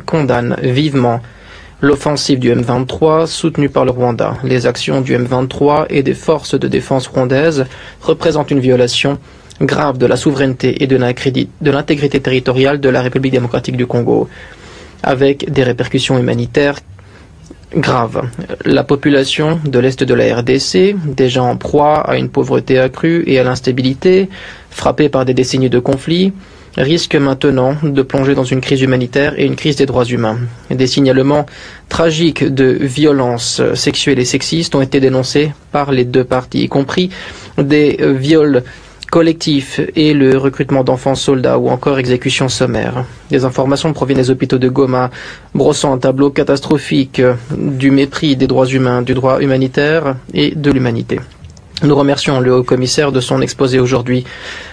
condamne vivement l'offensive du M23 soutenue par le Rwanda. Les actions du M23 et des forces de défense rwandaises représentent une violation grave de la souveraineté et de l'intégrité territoriale de la République démocratique du Congo, avec des répercussions humanitaires graves. La population de l'Est de la RDC, déjà en proie à une pauvreté accrue et à l'instabilité, frappée par des décennies de conflits, risque maintenant de plonger dans une crise humanitaire et une crise des droits humains. Des signalements tragiques de violences sexuelles et sexistes ont été dénoncés par les deux parties, y compris des viols collectifs et le recrutement d'enfants soldats ou encore exécutions sommaires. Des informations proviennent des hôpitaux de Goma, brossant un tableau catastrophique du mépris des droits humains, du droit humanitaire et de l'humanité. Nous remercions le haut-commissaire de son exposé aujourd'hui.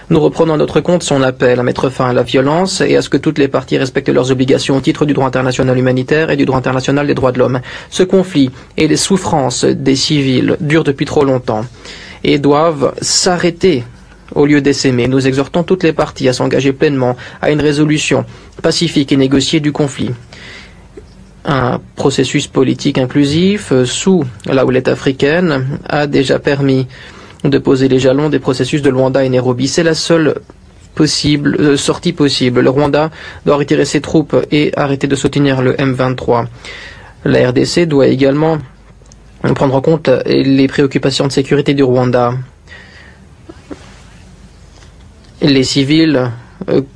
Nous reprenons à notre compte son appel à mettre fin à la violence et à ce que toutes les parties respectent leurs obligations au titre du droit international humanitaire et du droit international des droits de l'homme. Ce conflit et les souffrances des civils durent depuis trop longtemps et doivent s'arrêter au lieu d'essaimer. Nous exhortons toutes les parties à s'engager pleinement à une résolution pacifique et négociée du conflit. Un processus politique inclusif sous la houlette africaine a déjà permis de poser les jalons des processus de Luanda et Nairobi. C'est la seule sortie possible. Le Rwanda doit retirer ses troupes et arrêter de soutenir le M23. La RDC doit également prendre en compte les préoccupations de sécurité du Rwanda. Les civils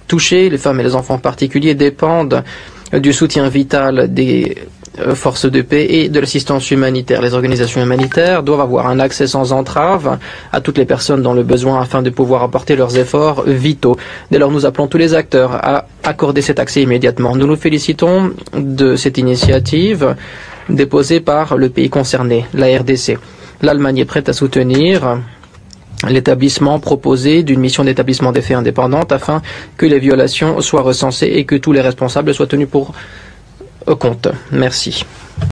touchés, les femmes et les enfants en particulier, dépendent du soutien vital des forces de paix et de l'assistance humanitaire. Les organisations humanitaires doivent avoir un accès sans entrave à toutes les personnes dans le besoin afin de pouvoir apporter leurs efforts vitaux. Dès lors, nous appelons tous les acteurs à accorder cet accès immédiatement. Nous nous félicitons de cette initiative déposée par le pays concerné, la RDC. L'Allemagne est prête à soutenir l'établissement proposé d'une mission d'établissement des faits indépendante afin que les violations soient recensées et que tous les responsables soient tenus pour compte. Merci.